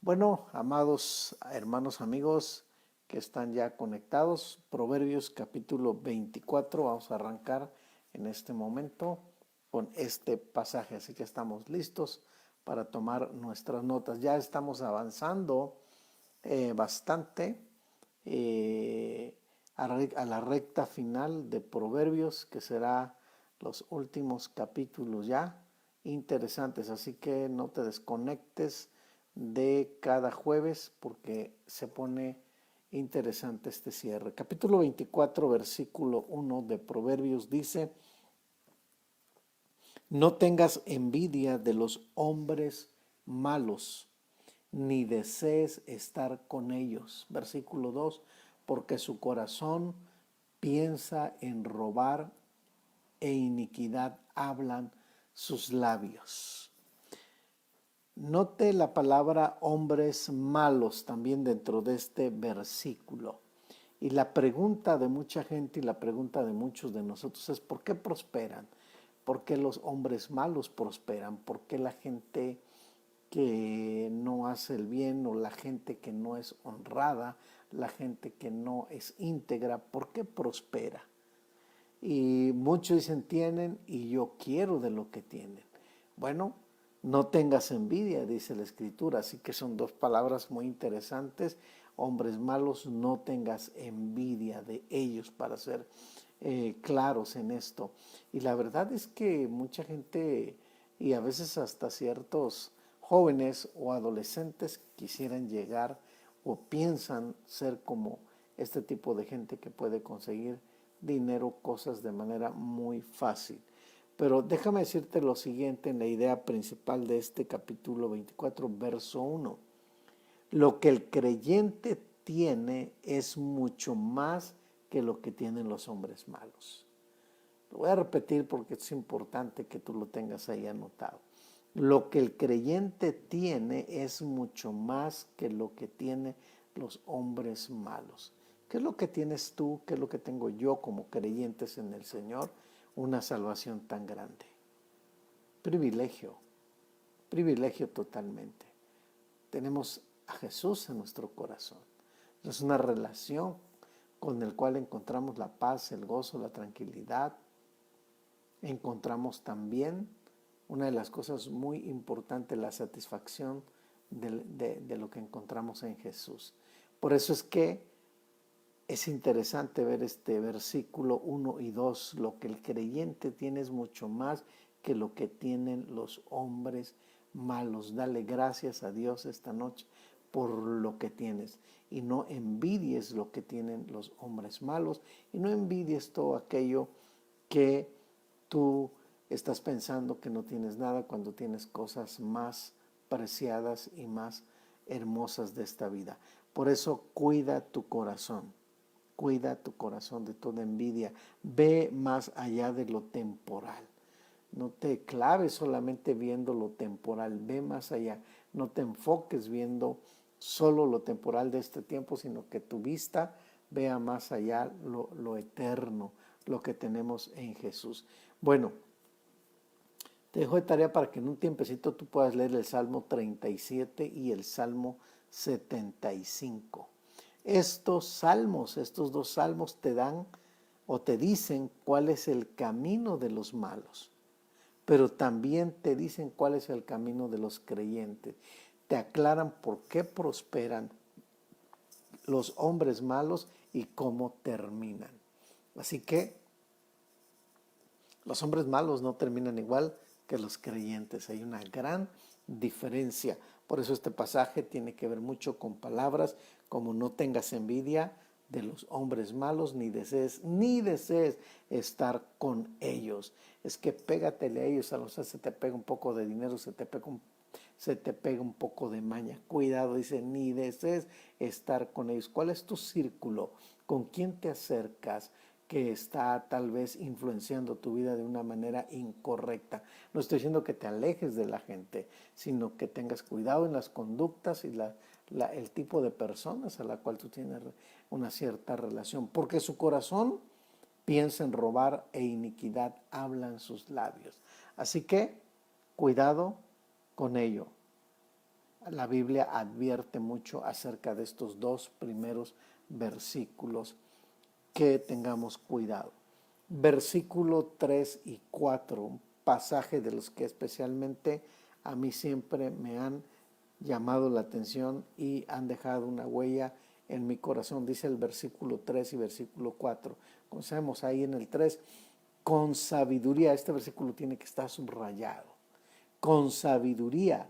Bueno, amados hermanos, amigos que están ya conectados, Proverbios capítulo 24, vamos a arrancar en este momento con este pasaje, así que estamos listos para tomar nuestras notas. Ya estamos avanzando bastante a la recta final de Proverbios, que será los últimos capítulos ya interesantes, así que no te desconectes de cada jueves porque se pone interesante este cierre. Capítulo 24, versículo 1 de Proverbios dice: no tengas envidia de los hombres malos, ni desees estar con ellos. Versículo 2, porque su corazón piensa en robar e iniquidad hablan sus labios. Note la palabra hombres malos también dentro de este versículo. Y la pregunta de mucha gente y la pregunta de muchos de nosotros es: ¿por qué prosperan? ¿Por qué los hombres malos prosperan? ¿Por qué la gente que no hace el bien o la gente que no es honrada, la gente que no es íntegra, por qué prospera? Y muchos dicen: tienen y yo quiero de lo que tienen. Bueno, no tengas envidia, dice la Escritura, así que son dos palabras muy interesantes. Hombres malos, no tengas envidia de ellos, para ser claros en esto. Y la verdad es que mucha gente, y a veces hasta ciertos jóvenes o adolescentes, quisieran llegar o piensan ser como este tipo de gente que puede conseguir dinero, cosas de manera muy fácil. Pero déjame decirte lo siguiente en la idea principal de este capítulo 24, verso 1. Lo que el creyente tiene es mucho más que lo que tienen los hombres malos. Lo voy a repetir porque es importante que tú lo tengas ahí anotado. Lo que el creyente tiene es mucho más que lo que tienen los hombres malos. ¿Qué es lo que tienes tú? ¿Qué es lo que tengo yo como creyentes en el Señor? Una salvación tan grande. Privilegio, privilegio totalmente. Tenemos a Jesús en nuestro corazón. Es una relación con el cual encontramos la paz, el gozo, la tranquilidad. Encontramos también una de las cosas muy importantes, la satisfacción de lo que encontramos en Jesús. Por eso es que es interesante ver este versículo 1 y 2. Lo que el creyente tiene es mucho más que lo que tienen los hombres malos. Dale gracias a Dios esta noche por lo que tienes. Y no envidies lo que tienen los hombres malos. Y no envidies todo aquello que tú estás pensando que no tienes nada cuando tienes cosas más preciadas y más hermosas de esta vida. Por eso cuida tu corazón. Cuida tu corazón de toda envidia. Ve más allá de lo temporal. No te claves solamente viendo lo temporal. Ve más allá. No te enfoques viendo solo lo temporal de este tiempo, sino que tu vista vea más allá lo eterno, lo que tenemos en Jesús. Bueno, te dejo de tarea para que en un tiempecito tú puedas leer el Salmo 37 y el Salmo 75. Estos salmos, estos dos salmos te dan o te dicen cuál es el camino de los malos, pero también te dicen cuál es el camino de los creyentes. Te aclaran por qué prosperan los hombres malos y cómo terminan. Así que los hombres malos no terminan igual que los creyentes. Hay una gran diferencia. Por eso este pasaje tiene que ver mucho con palabras como: no tengas envidia de los hombres malos, ni desees estar con ellos. Es que pégatele a ellos, a los se te pega un poco de dinero, se te pega un poco de maña. Cuidado, dice, ni desees estar con ellos. ¿Cuál es tu círculo? ¿Con quién te acercas que está tal vez influenciando tu vida de una manera incorrecta? No estoy diciendo que te alejes de la gente, sino que tengas cuidado en las conductas y el tipo de personas a la cual tú tienes una cierta relación, porque su corazón piensa en robar e iniquidad hablan sus labios. Así que cuidado con ello. la Biblia advierte mucho acerca de estos dos primeros versículos, que tengamos cuidado. Versículo 3 y 4, un pasaje de los que especialmente a mí siempre me han llamado la atención y han dejado una huella en mi corazón. Dice el versículo 3 y versículo 4. Como sabemos ahí en el 3, con sabiduría, este versículo tiene que estar subrayado. Con sabiduría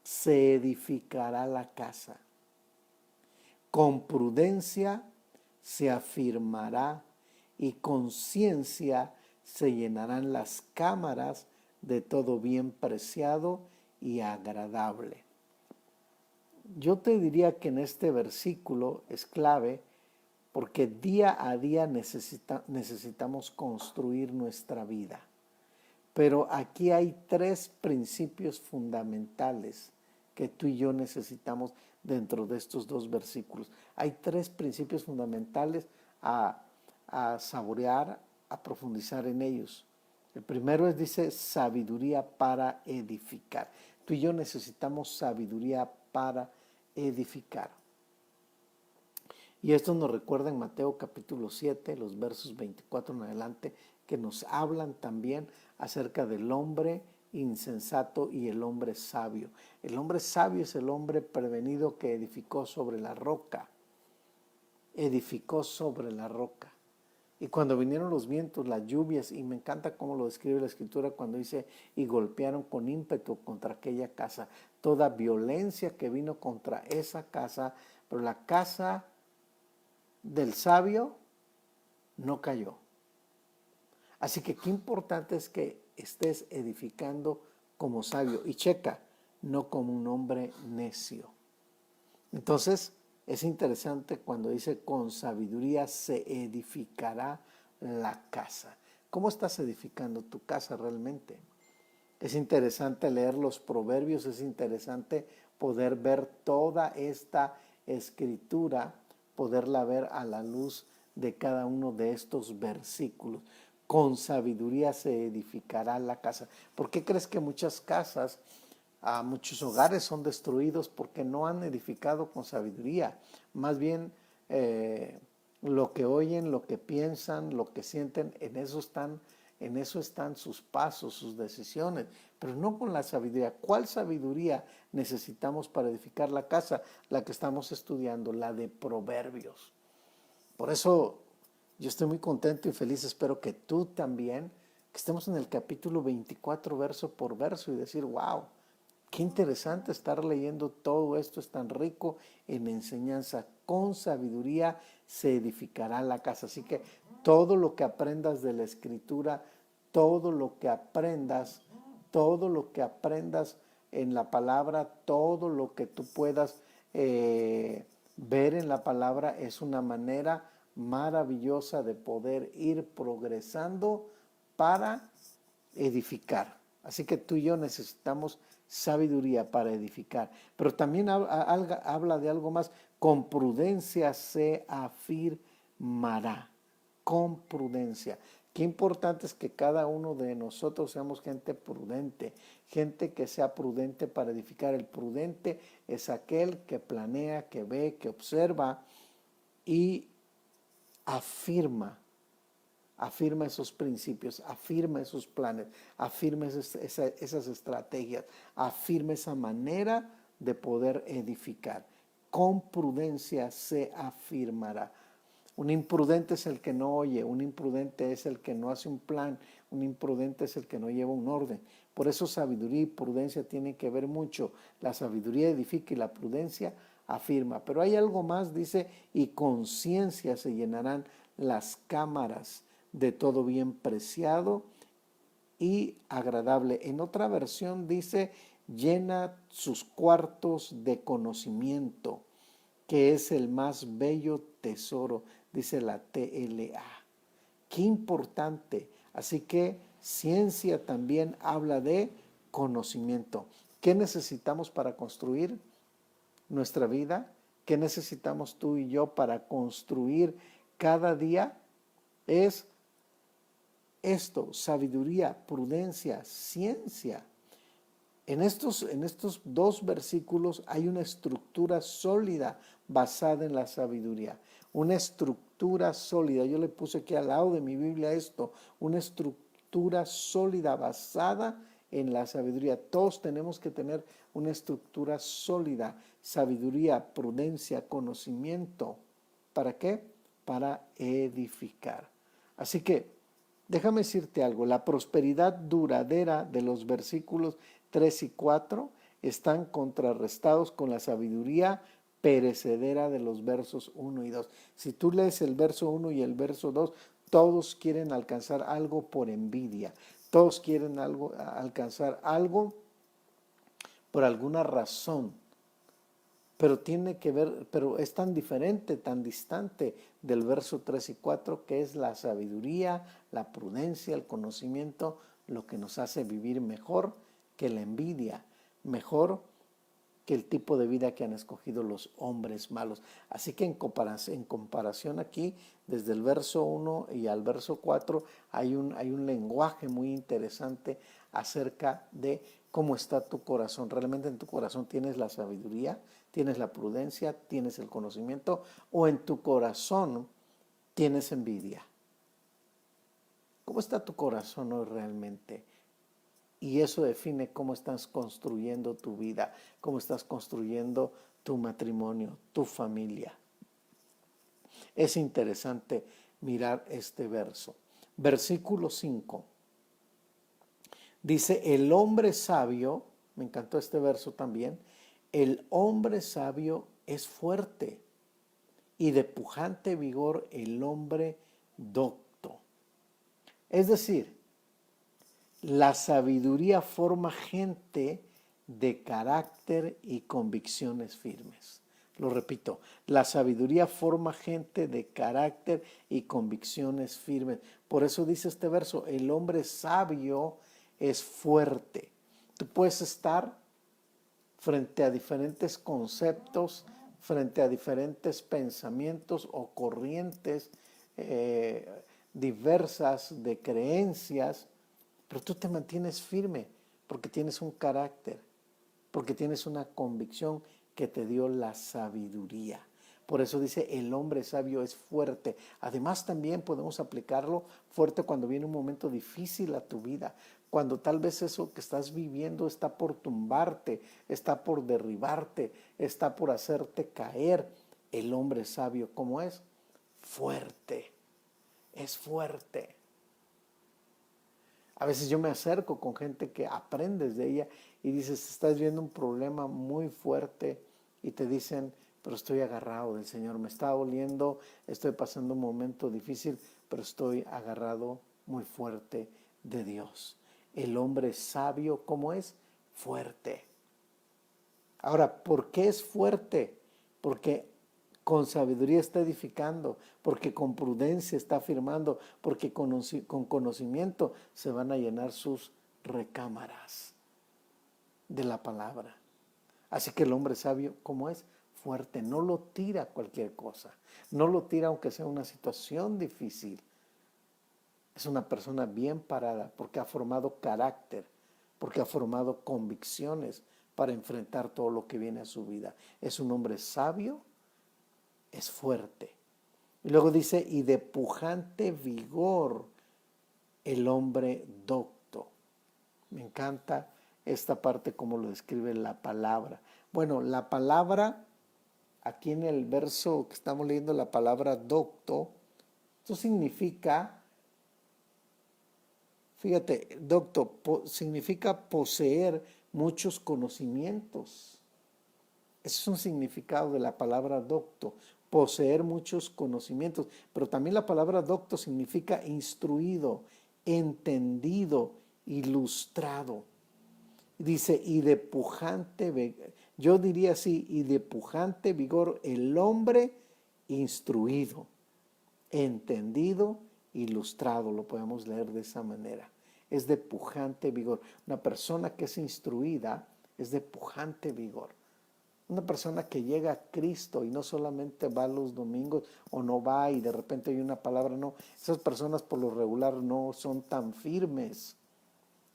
se edificará la casa. Con prudencia se afirmará y con ciencia se llenarán las cámaras de todo bien preciado y agradable. Yo te diría que en este versículo es clave porque día a día necesitamos construir nuestra vida. Pero aquí hay tres principios fundamentales que tú y yo necesitamos dentro de estos dos versículos. Hay tres principios fundamentales a saborear, a profundizar en ellos. El primero es, dice, sabiduría para edificar. Tú y yo necesitamos sabiduría para edificar. Y esto nos recuerda en Mateo capítulo 7, los versos 24 en adelante, que nos hablan también acerca del hombre insensato y el hombre sabio. El hombre sabio es el hombre prevenido que edificó sobre la roca. Edificó sobre la roca. Y cuando vinieron los vientos, las lluvias, y me encanta cómo lo describe la Escritura cuando dice, y golpearon con ímpetu contra aquella casa. Toda violencia que vino contra esa casa, pero la casa del sabio no cayó. Así que qué importante es que estés edificando como sabio. Y checa, no como un hombre necio. Entonces, es interesante cuando dice, con sabiduría se edificará la casa. ¿Cómo estás edificando tu casa realmente? Es interesante leer los proverbios, es interesante poder ver toda esta escritura, poderla ver a la luz de cada uno de estos versículos. Con sabiduría se edificará la casa. ¿Por qué crees que muchas casas, muchos hogares son destruidos? Porque no han edificado con sabiduría. Más bien lo que oyen, lo que piensan, lo que sienten, en eso están sus pasos, sus decisiones, pero no con la sabiduría. ¿Cuál sabiduría necesitamos para edificar la casa? La que estamos estudiando, la de Proverbios. Por eso yo estoy muy contento y feliz, espero que tú también, que estemos en el capítulo 24 verso por verso y decir, wow, qué interesante estar leyendo todo esto, es tan rico en enseñanza. Con sabiduría se edificará la casa. Así que todo lo que aprendas de la Escritura, todo lo que aprendas en la palabra, todo lo que tú puedas ver en la palabra es una manera maravillosa de poder ir progresando para edificar. Así que tú y yo necesitamos sabiduría para edificar. Pero también habla de algo más. Con prudencia se afirmará. Con prudencia. Qué importante es que cada uno de nosotros seamos gente prudente. Gente que sea prudente para edificar. El prudente es aquel que planea, que ve, que observa y afirma esos principios, afirma esos planes, afirma esas estrategias, afirma esa manera de poder edificar. Con prudencia se afirmará. Un imprudente es el que no oye, un imprudente es el que no hace un plan, un imprudente es el que no lleva un orden. Por eso sabiduría y prudencia tienen que ver mucho. La sabiduría edifica y la prudencia afirma. Pero hay algo más, dice, y con ciencia se llenarán las cámaras de todo bien preciado y agradable. En otra versión dice, llena sus cuartos de conocimiento, que es el más bello tesoro, dice la TLA. Qué importante. Así que ciencia también habla de conocimiento. ¿Qué necesitamos para construir nuestra vida? ¿Qué necesitamos tú y yo para construir cada día? Es esto, sabiduría, prudencia, ciencia. En estos dos versículos hay una estructura sólida basada en la sabiduría. Una estructura sólida. Yo le puse aquí al lado de mi Biblia esto. Una estructura sólida basada en la sabiduría. Todos tenemos que tener una estructura sólida. Sabiduría, prudencia, conocimiento. ¿Para qué? Para edificar. Así que déjame decirte algo, la prosperidad duradera de los versículos 3 y 4 están contrarrestados con la sabiduría perecedera de los versos 1 y 2. Si tú lees el verso 1 y el verso 2, todos quieren alcanzar algo por envidia, todos quieren alcanzar algo por alguna razón, pero tiene que ver, pero es tan diferente, tan distante del verso 3 y 4, que es la sabiduría, la prudencia, el conocimiento, lo que nos hace vivir mejor que la envidia, mejor que el tipo de vida que han escogido los hombres malos. Así que en comparación aquí, desde el verso 1 y al verso 4, hay un lenguaje muy interesante acerca de cómo está tu corazón. ¿Realmente en tu corazón tienes la sabiduría, tienes la prudencia, tienes el conocimiento, o en tu corazón tienes envidia? ¿Cómo está tu corazón hoy realmente? Y eso define cómo estás construyendo tu vida, cómo estás construyendo tu matrimonio, tu familia. Es interesante mirar este verso. Versículo 5. Dice, el hombre sabio, me encantó este verso también, el hombre sabio es fuerte y de pujante vigor el hombre docto. Es decir, la sabiduría forma gente de carácter y convicciones firmes. Lo repito, la sabiduría forma gente de carácter y convicciones firmes. Por eso dice este verso, el hombre sabio es fuerte. Tú puedes estar frente a diferentes conceptos, frente a diferentes pensamientos o corrientes diversas de creencias, pero tú te mantienes firme porque tienes un carácter, porque tienes una convicción que te dio la sabiduría. Por eso dice, el hombre sabio es fuerte. Además también podemos aplicarlo fuerte cuando viene un momento difícil a tu vida, cuando tal vez eso que estás viviendo está por tumbarte, está por derribarte, está por hacerte caer. El hombre sabio, ¿cómo es? Fuerte, es fuerte. A veces yo me acerco con gente que aprendes de ella y dices, estás viendo un problema muy fuerte y te dicen, pero estoy agarrado del Señor, me está doliendo, estoy pasando un momento difícil, pero estoy agarrado muy fuerte de Dios. El hombre sabio, ¿cómo es? Fuerte. Ahora, ¿por qué es fuerte? Porque con sabiduría está edificando, porque con prudencia está afirmando, porque con conocimiento se van a llenar sus recámaras de la palabra. Así que el hombre sabio, ¿cómo es? Fuerte, no lo tira cualquier cosa, no lo tira aunque sea una situación difícil. Es una persona bien parada porque ha formado carácter, porque ha formado convicciones para enfrentar todo lo que viene a su vida. Es un hombre sabio, es fuerte. Y luego dice, y de pujante vigor el hombre docto. Me encanta esta parte como lo describe la palabra. Bueno, la palabra, aquí en el verso que estamos leyendo, la palabra docto, esto significa, fíjate, docto, significa poseer muchos conocimientos. Ese es un significado de la palabra docto, poseer muchos conocimientos. Pero también la palabra docto significa instruido, entendido, ilustrado. Dice, y de pujante, yo diría así, y de pujante vigor el hombre instruido, entendido, ilustrado, lo podemos leer de esa manera. Es de pujante vigor. Una persona que es instruida es de pujante vigor. Una persona que llega a Cristo y no solamente va los domingos o no va y de repente hay una palabra, no. Esas personas por lo regular no son tan firmes.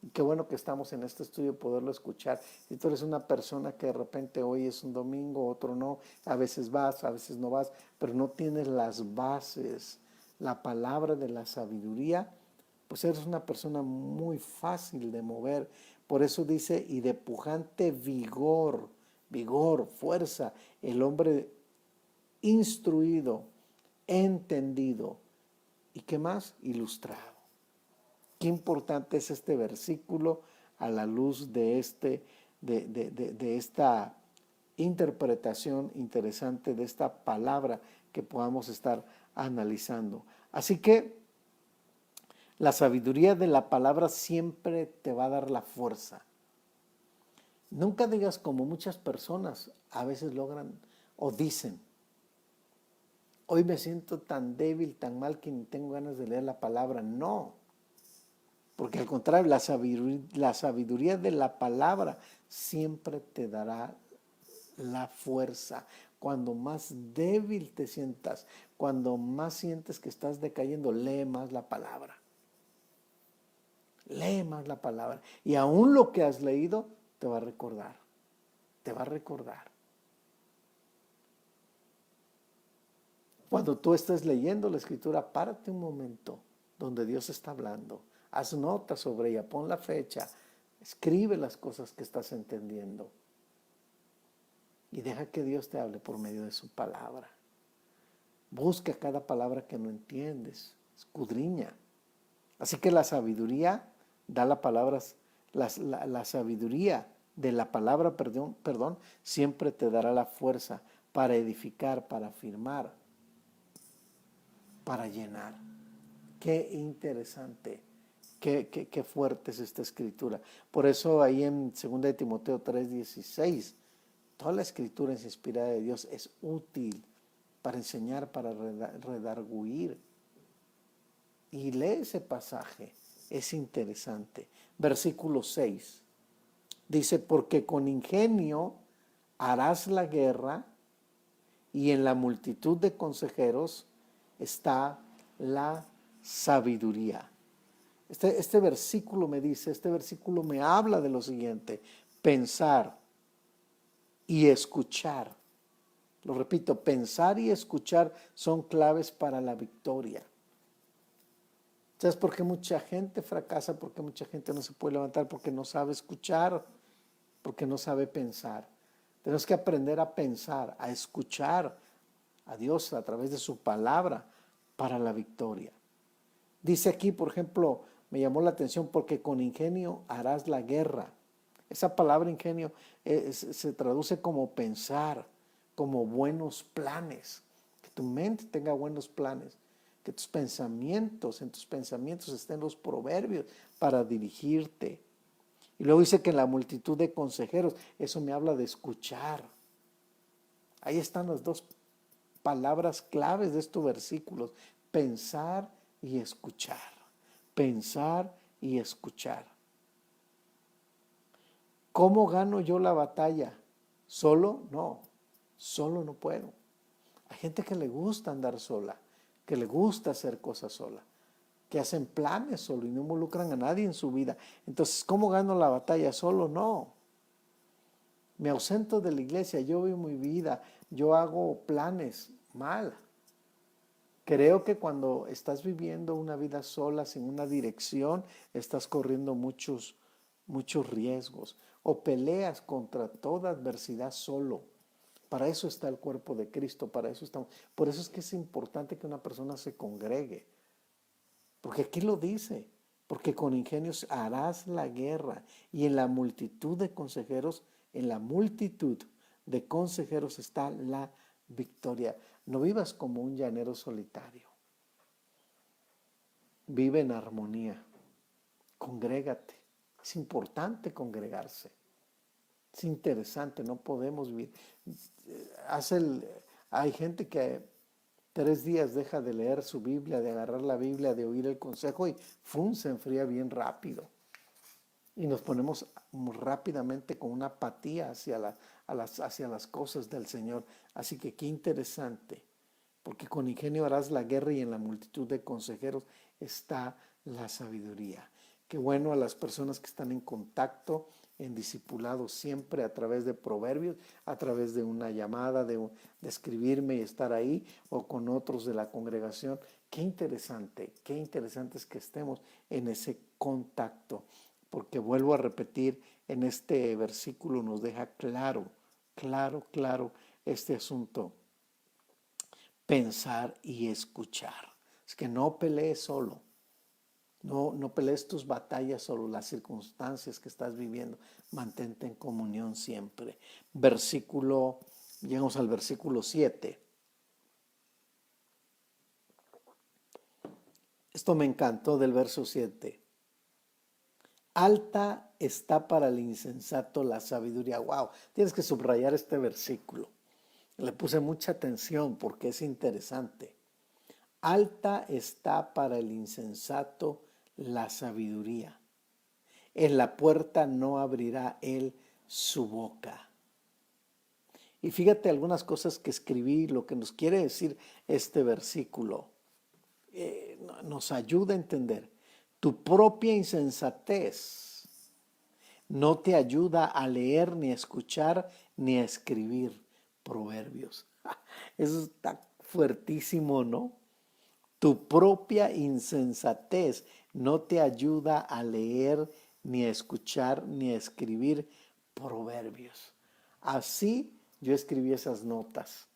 Y qué bueno que estamos en este estudio poderlo escuchar. Si tú eres una persona que de repente hoy es un domingo, otro no, a veces vas, a veces no vas, pero no tienes las bases, la palabra de la sabiduría, pues eres una persona muy fácil de mover. Por eso dice, y de pujante vigor, vigor, fuerza, el hombre instruido, entendido, ¿y qué más? Ilustrado. Qué importante es este versículo a la luz de esta interpretación interesante de esta palabra que podamos estar analizando. Así que la sabiduría de la palabra siempre te va a dar la fuerza. Nunca digas como muchas personas a veces logran o dicen, hoy me siento tan débil, tan mal que ni tengo ganas de leer la palabra. No, porque al contrario, la sabiduría de la palabra siempre te dará la fuerza. Cuando más débil te sientas, cuando más sientes que estás decayendo, lee más la palabra. Lee más la palabra. Y aún lo que has leído te va a recordar. Te va a recordar. Cuando tú estés leyendo la escritura, párate un momento donde Dios está hablando. Haz notas sobre ella, pon la fecha, escribe las cosas que estás entendiendo y deja que Dios te hable por medio de su palabra. Busca cada palabra que no entiendes, escudriña. Así que la sabiduría da la palabra, la sabiduría de la palabra, perdón, siempre te dará la fuerza para edificar, para afirmar, para llenar. Qué interesante, qué fuerte es esta escritura. Por eso ahí en 2 de Timoteo 3:16, toda la escritura es inspirada de Dios, es útil para enseñar, para redarguir. Y lee ese pasaje, es interesante. Versículo 6, dice, porque con ingenio harás la guerra y en la multitud de consejeros está la sabiduría. Este versículo me dice, este versículo me habla de lo siguiente: pensar y escuchar. Lo repito, pensar y escuchar son claves para la victoria. ¿Sabes por qué mucha gente fracasa? Porque mucha gente no se puede levantar, porque no sabe escuchar, porque no sabe pensar. Tenemos que aprender a pensar, a escuchar a Dios a través de su palabra para la victoria. Dice aquí, por ejemplo, me llamó la atención, porque con ingenio harás la guerra. Esa palabra ingenio se traduce como pensar, como buenos planes. Que tu mente tenga buenos planes, que en tus pensamientos estén los proverbios para dirigirte. Y luego dice que en la multitud de consejeros, eso me habla de escuchar. Ahí están las dos palabras claves de estos versículos: pensar y escuchar. Pensar y escuchar. ¿Cómo gano yo la batalla? ¿Solo? No, solo no puedo. Hay gente que le gusta andar sola, que le gusta hacer cosas sola, que hacen planes solo y no involucran a nadie en su vida. Entonces, ¿cómo gano la batalla? Solo no. Me ausento de la iglesia, yo vivo mi vida, yo hago planes mal. Creo que cuando estás viviendo una vida sola, sin una dirección, estás corriendo muchos riesgos, o peleas contra toda adversidad solo. Para eso está el cuerpo de Cristo, para eso estamos. Por eso es que es importante que una persona se congregue, porque aquí lo dice, porque con ingenios harás la guerra y en la multitud de consejeros, en la multitud de consejeros está la victoria. No vivas como un llanero solitario. Vive en armonía. Congrégate. Es importante congregarse. Es interesante, no podemos vivir. Hay gente que 3 días deja de leer su Biblia, de agarrar la Biblia, de oír el consejo y ¡fum!, se enfría bien rápido. Y nos ponemos rápidamente con una apatía hacia las cosas del Señor. Así que qué interesante, porque con ingenio harás la guerra y en la multitud de consejeros está la sabiduría. Qué bueno a las personas que están en contacto, en discipulado siempre a través de proverbios, a través de una llamada, de escribirme y estar ahí, o con otros de la congregación. Qué interesante es que estemos en ese contacto, porque vuelvo a repetir, en este versículo nos deja claro este asunto. Pensar y escuchar. Es que no pelees solo. No pelees tus batallas solo, las circunstancias que estás viviendo. Mantente en comunión siempre. Llegamos al versículo 7. Esto me encantó del verso 7. Alta está para el insensato la sabiduría. Wow, tienes que subrayar este versículo. Le puse mucha atención porque es interesante. Alta está para el insensato la sabiduría. En la puerta no abrirá él su boca. Y fíjate algunas cosas que escribí, lo que nos quiere decir este versículo. Nos ayuda a entender. Tu propia insensatez no te ayuda a leer, ni a escuchar, ni a escribir proverbios. Eso está fuertísimo, ¿no? Tu propia insensatez no te ayuda a leer, ni a escuchar, ni a escribir proverbios. Así yo escribí esas notas.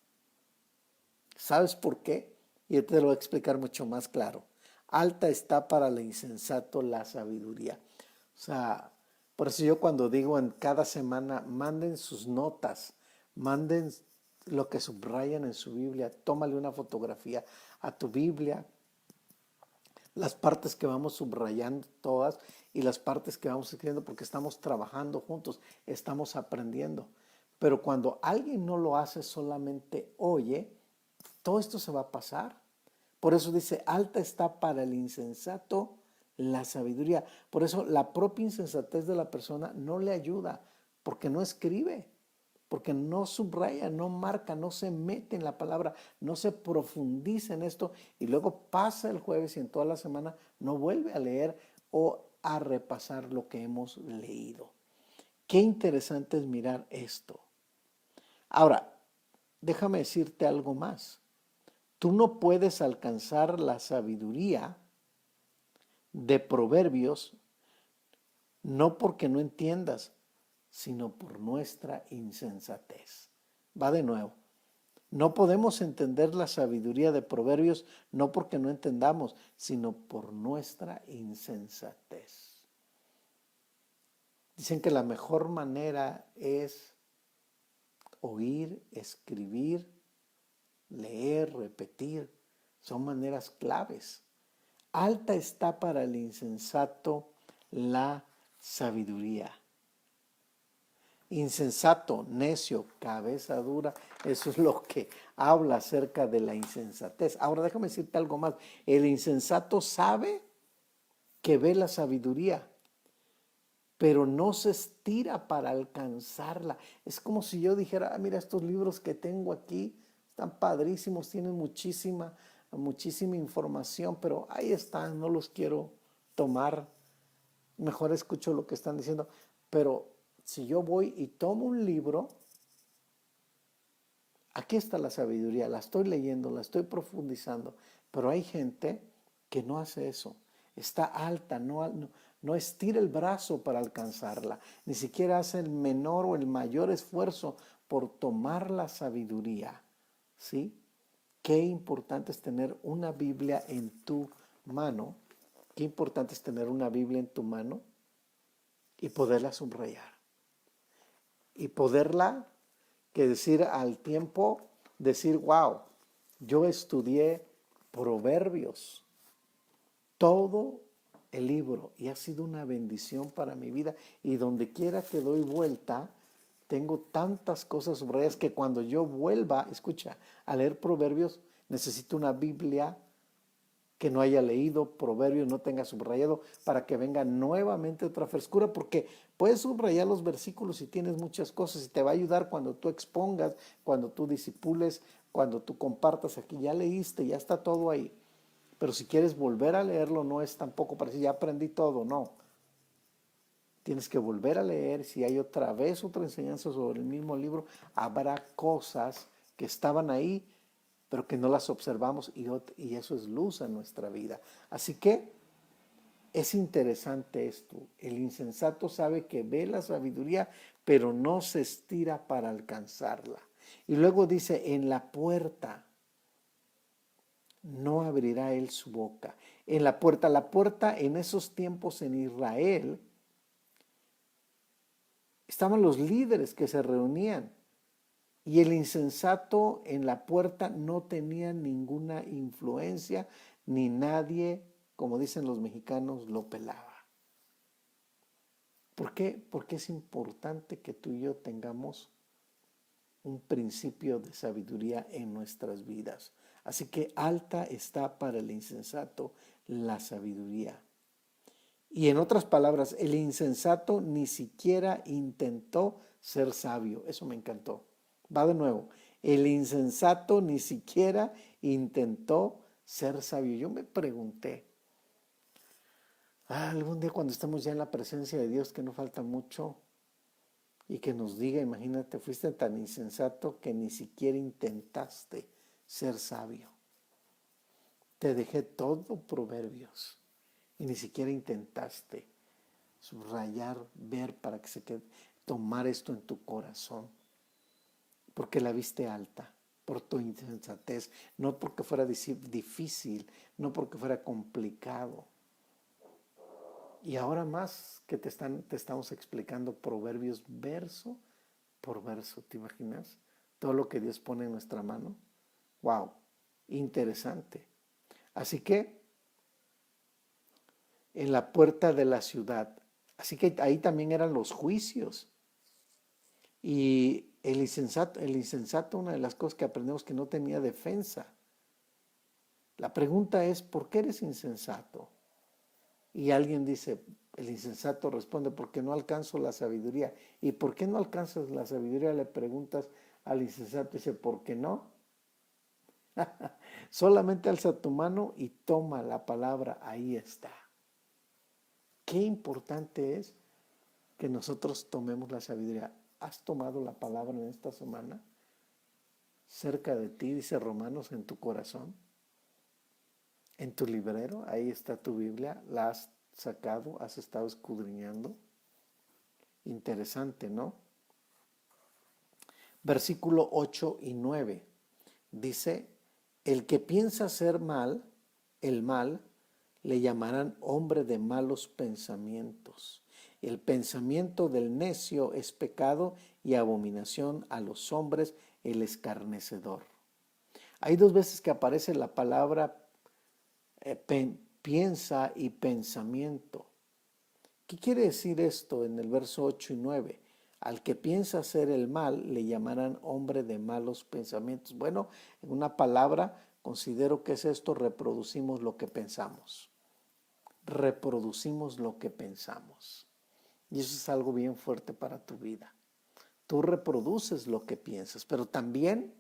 ¿Sabes por qué? Y yo te lo voy a explicar mucho más claro. Alta está para el insensato la sabiduría. O sea, por eso yo cuando digo en cada semana, manden sus notas, manden lo que subrayan en su Biblia, tómale una fotografía a tu Biblia, las partes que vamos subrayando todas y las partes que vamos escribiendo porque estamos trabajando juntos, estamos aprendiendo. Pero cuando alguien no lo hace, solamente oye, todo esto se va a pasar. Por eso dice, alta está para el insensato la sabiduría. Por eso la propia insensatez de la persona no le ayuda, porque no escribe, porque no subraya, no marca, no se mete en la palabra, no se profundiza en esto y luego pasa el jueves y en toda la semana no vuelve a leer o a repasar lo que hemos leído. Qué interesante es mirar esto. Ahora, déjame decirte algo más. Tú no puedes alcanzar la sabiduría de Proverbios no porque no entiendas, sino por nuestra insensatez. Va de nuevo. No podemos entender la sabiduría de Proverbios no porque no entendamos, sino por nuestra insensatez. Dicen que la mejor manera es oír, escribir, leer, repetir. Son maneras claves. Alta está para el insensato la sabiduría. Insensato, necio, cabeza dura, eso es lo que habla acerca de la insensatez. Ahora déjame decirte algo más. El insensato sabe que ve la sabiduría, pero no se estira para alcanzarla. Es como si yo dijera, mira, estos libros que tengo aquí están padrísimos, tienen muchísima información, pero ahí están, no los quiero tomar. Mejor escucho lo que están diciendo. Pero si yo voy y tomo un libro, aquí está la sabiduría, la estoy leyendo, la estoy profundizando, pero hay gente que no hace eso. Está alta, no estira el brazo para alcanzarla, ni siquiera hace el menor o el mayor esfuerzo por tomar la sabiduría. ¿Sí? Qué importante es tener una Biblia en tu mano. Qué importante es tener una Biblia en tu mano y poderla subrayar. Y poderla, que decir al tiempo, decir, wow, yo estudié Proverbios, todo el libro, y ha sido una bendición para mi vida. Y donde quiera que doy vuelta, tengo tantas cosas subrayadas que cuando yo vuelva, escucha, a leer Proverbios, necesito una Biblia que no haya leído Proverbios, no tenga subrayado, para que venga nuevamente otra frescura, porque puedes subrayar los versículos si tienes muchas cosas y te va a ayudar cuando tú expongas, cuando tú discipules, cuando tú compartas aquí, ya leíste, ya está todo ahí. Pero si quieres volver a leerlo, no es tampoco para decir, ya aprendí todo, no. Tienes que volver a leer. Si hay otra vez otra enseñanza sobre el mismo libro, habrá cosas que estaban ahí, pero que no las observamos y eso es luz en nuestra vida. Así que es interesante esto. El insensato sabe que ve la sabiduría, pero no se estira para alcanzarla. Y luego dice, en la puerta no abrirá él su boca. En la puerta en esos tiempos en Israel, estaban los líderes que se reunían. Y el insensato en la puerta no tenía ninguna influencia, ni nadie, como dicen los mexicanos, lo pelaba. ¿Por qué? Porque es importante que tú y yo tengamos un principio de sabiduría en nuestras vidas. Así que alta está para el insensato la sabiduría. Y en otras palabras, el insensato ni siquiera intentó ser sabio. Eso me encantó. Va de nuevo. El insensato ni siquiera intentó ser sabio. Yo me pregunté, algún día cuando estemos ya en la presencia de Dios, que no falta mucho, y que nos diga, imagínate, fuiste tan insensato que ni siquiera intentaste ser sabio. Te dejé todo Proverbios y ni siquiera intentaste subrayar, ver para que se quede, tomar esto en tu corazón, porque la viste alta, por tu insensatez, no porque fuera difícil, no porque fuera complicado. Y ahora más que te estamos explicando Proverbios verso por verso, ¿te imaginas? Todo lo que Dios pone en nuestra mano. ¡Wow! Interesante. Así que en la puerta de la ciudad, así que ahí también eran los juicios. Y el insensato, una de las cosas que aprendemos que no tenía defensa. La pregunta es, ¿por qué eres insensato? Y alguien dice, el insensato responde, porque no alcanzo la sabiduría. ¿Y por qué no alcanzas la sabiduría? Le preguntas al insensato, dice, ¿por qué no? Solamente alza tu mano y toma la palabra, ahí está. Qué importante es que nosotros tomemos la sabiduría. ¿Has tomado la palabra en esta semana? Cerca de ti, dice Romanos, en tu corazón, en tu librero, ahí está tu Biblia, la has sacado, has estado escudriñando. Interesante, ¿no? Versículo 8 y 9 dice, el que piensa hacer mal, el mal, le llamarán hombre de malos pensamientos. El pensamiento del necio es pecado y abominación a los hombres, el escarnecedor. Hay dos veces que aparece la palabra piensa y pensamiento. ¿Qué quiere decir esto en el verso 8 y 9? Al que piensa hacer el mal le llamarán hombre de malos pensamientos. Bueno, en una palabra considero que es esto, reproducimos lo que pensamos. Reproducimos lo que pensamos. Y eso es algo bien fuerte para tu vida. Tú reproduces lo que piensas, pero también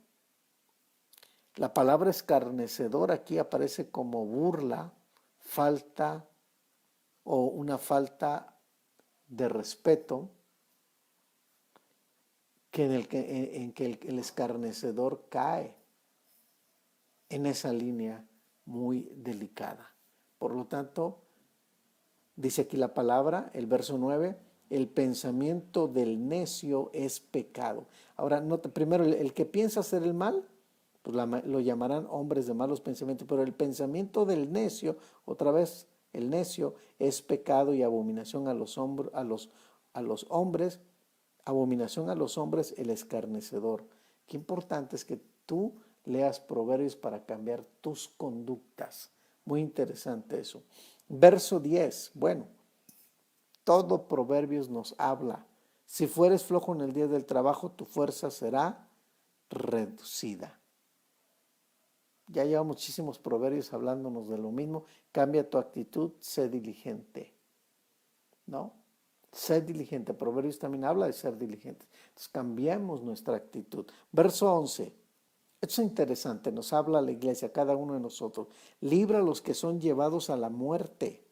la palabra escarnecedor aquí aparece como burla, falta o una falta de respeto en que el escarnecedor cae en esa línea muy delicada. Por lo tanto, dice aquí la palabra, el verso 9, el pensamiento del necio es pecado. Ahora, nota, primero, el que piensa hacer el mal, pues lo llamarán hombres de malos pensamientos, pero el pensamiento del necio, otra vez, el necio es pecado y abominación a los hombres, abominación a los hombres, el escarnecedor. Qué importante es que tú leas Proverbios para cambiar tus conductas. Muy interesante eso. Verso 10, bueno, todo Proverbios nos habla. Si fueres flojo en el día del trabajo, tu fuerza será reducida. Ya lleva muchísimos proverbios hablándonos de lo mismo. Cambia tu actitud, sé diligente. ¿No? Sé diligente. Proverbios también habla de ser diligentes. Entonces cambiamos nuestra actitud. Verso 11. Esto es interesante. Nos habla la iglesia, cada uno de nosotros. Libra a los que son llevados a la muerte.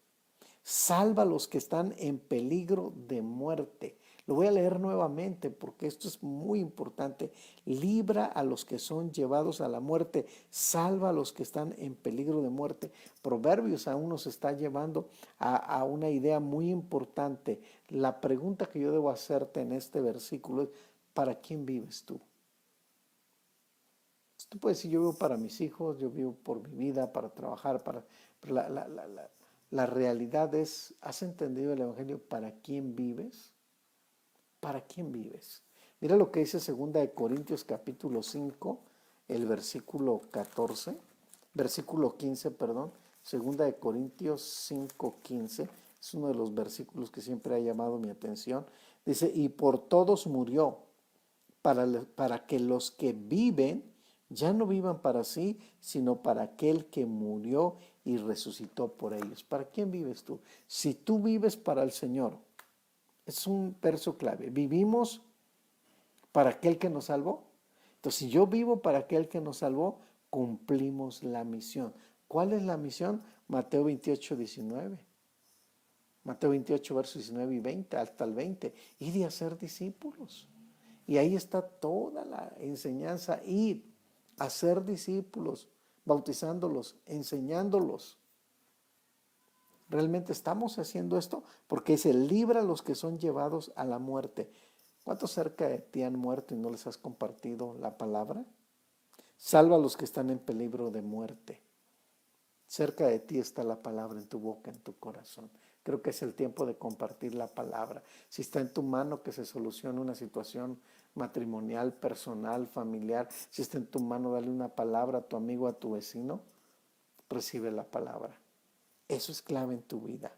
Salva a los que están en peligro de muerte. Lo voy a leer nuevamente porque esto es muy importante. Libra a los que son llevados a la muerte. Salva a los que están en peligro de muerte. Proverbios aún nos está llevando a una idea muy importante. La pregunta que yo debo hacerte en este versículo es, ¿para quién vives tú? Tú puedes decir, yo vivo para mis hijos, yo vivo por mi vida, para trabajar, pero la realidad es, ¿has entendido el Evangelio para quién vives? ¿Para quién vives? Mira lo que dice 2 Corintios capítulo 5, el versículo 14, versículo 15, perdón, 2 Corintios 5, 15, es uno de los versículos que siempre ha llamado mi atención. Dice, y por todos murió, para que los que viven ya no vivan para sí, sino para aquel que murió y resucitó por ellos. ¿Para quién vives tú? Si tú vives para el Señor, es un verso clave. Vivimos para aquel que nos salvó. Entonces, si yo vivo para aquel que nos salvó, cumplimos la misión. ¿Cuál es la misión? Mateo 28, 19. Mateo 28, versos 19 y 20, hasta el 20. Ir y hacer discípulos. Y ahí está toda la enseñanza. Ir a ser discípulos, bautizándolos, enseñándolos. ¿Realmente estamos haciendo esto? Porque dice, libra a los que son llevados a la muerte. ¿Cuántos cerca de ti han muerto y no les has compartido la palabra? Salva a los que están en peligro de muerte. Cerca de ti está la palabra, en tu boca, en tu corazón. Creo que es el tiempo de compartir la palabra. Si está en tu mano que se solucione una situación matrimonial, personal, familiar, si está en tu mano darle una palabra a tu amigo, a tu vecino, recibe la palabra. Eso es clave en tu vida.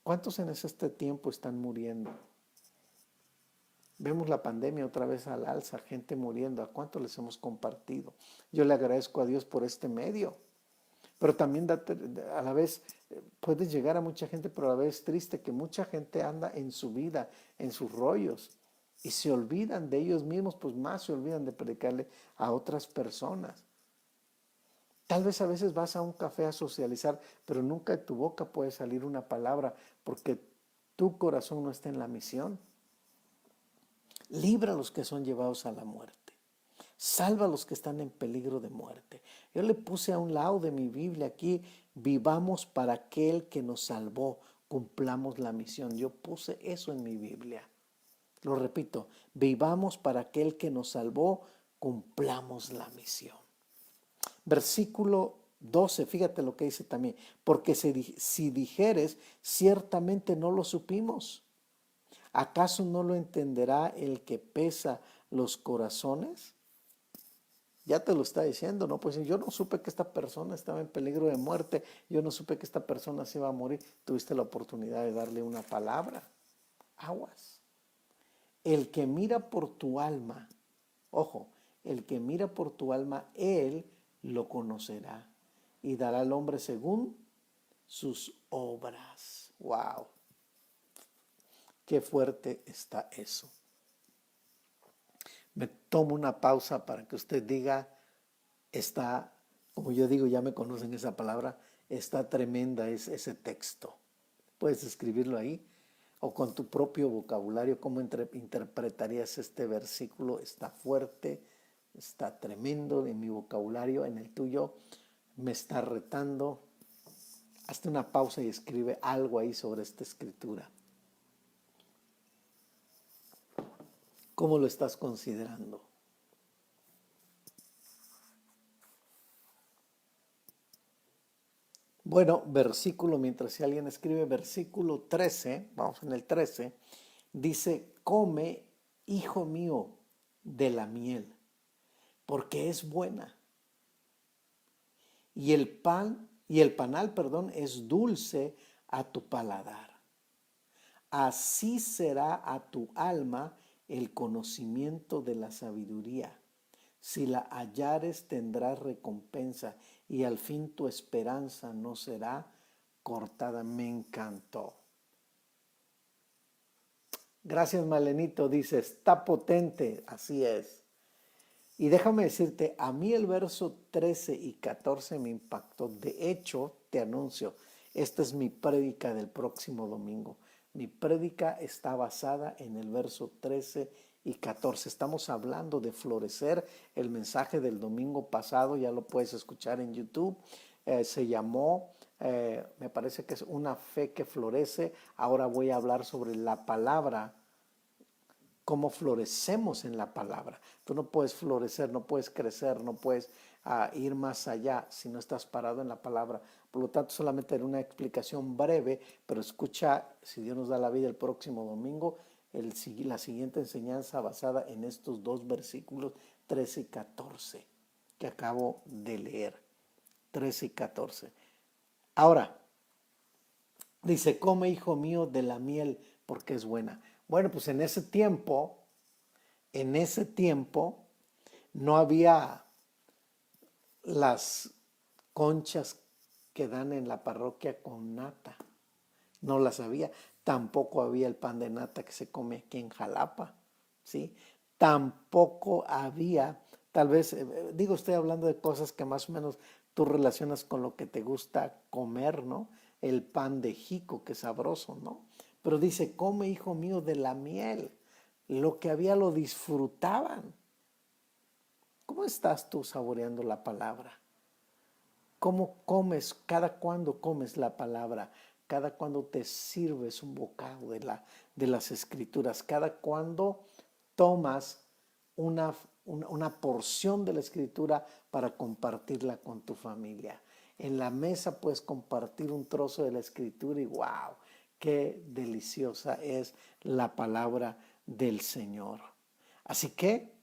¿Cuántos en este tiempo están muriendo? Vemos la pandemia otra vez al alza, gente muriendo. ¿A cuántos les hemos compartido? Yo le agradezco a Dios por este medio. Pero también a la vez puedes llegar a mucha gente, pero a la vez es triste que mucha gente anda en su vida, en sus rollos, y se olvidan de ellos mismos, pues más se olvidan de predicarle a otras personas. Tal vez a veces vas a un café a socializar, pero nunca de tu boca puede salir una palabra porque tu corazón no está en la misión. Libra a los que son llevados a la muerte. Salva a los que están en peligro de muerte. Yo le puse a un lado de mi Biblia aquí, vivamos para aquel que nos salvó, cumplamos la misión. Yo puse eso en mi Biblia. Lo repito, vivamos para aquel que nos salvó, cumplamos la misión. Versículo 12, fíjate lo que dice también, porque si dijeres, ciertamente no lo supimos. ¿Acaso no lo entenderá el que pesa los corazones? Ya te lo está diciendo, ¿no? Pues yo no supe que esta persona estaba en peligro de muerte, yo no supe que esta persona se iba a morir. Tuviste la oportunidad de darle una palabra. Aguas. El que mira por tu alma, ojo, el que mira por tu alma, él lo conocerá y dará al hombre según sus obras. ¡Wow! Qué fuerte está eso. Me tomo una pausa para que usted diga, está, como yo digo, ya me conocen esa palabra, está tremenda ese texto. Puedes escribirlo ahí o con tu propio vocabulario, cómo interpretarías este versículo. Está fuerte, está tremendo en mi vocabulario, en el tuyo me está retando. Hazte una pausa y escribe algo ahí sobre esta escritura. ¿Cómo lo estás considerando? Bueno, versículo, mientras si alguien escribe versículo 13, vamos en el 13, dice, come, hijo mío, de la miel, porque es buena. Y el panal, perdón, es dulce a tu paladar. Así será a tu alma el conocimiento de la sabiduría. Si la hallares tendrás recompensa y al fin tu esperanza no será cortada. Me encantó. Gracias, Malenito, dice, está potente, así es. Y déjame decirte, a mí el verso 13 y 14 me impactó. De hecho, te anuncio, Esta es mi prédica del próximo domingo. Mi prédica está basada en el verso 13 y 14. Estamos hablando de florecer. El mensaje del domingo pasado ya lo puedes escuchar en YouTube. Se llamó, me parece que es una fe que florece. Ahora voy a hablar sobre la palabra, cómo florecemos en la palabra. Tú no puedes florecer, no puedes crecer, no puedes ir más allá si no estás parado en la palabra. Por lo tanto, solamente era una explicación breve, pero escucha, si Dios nos da la vida el próximo domingo, la siguiente enseñanza basada en estos dos versículos 13 y 14 que acabo de leer. 13 y 14. Ahora, dice, come, hijo mío, de la miel porque es buena. Bueno, pues en ese tiempo no había las conchas que dan en la parroquia con nata. No las había. Tampoco había el pan de nata que se come aquí en Jalapa, ¿sí? Tampoco había, tal vez, digo, estoy hablando de cosas que más o menos tú relacionas con lo que te gusta comer, ¿no? El pan de jico, que es sabroso, ¿no? Pero dice, come, hijo mío, de la miel. Lo que había lo disfrutaban. ¿Cómo estás tú saboreando la palabra? ¿Cómo comes? ¿Cada cuándo comes la palabra? ¿Cada cuándo te sirves un bocado de las escrituras? ¿Cada cuándo tomas una porción de la escritura para compartirla con tu familia? En la mesa puedes compartir un trozo de la escritura y wow, qué deliciosa es la palabra del Señor. Así que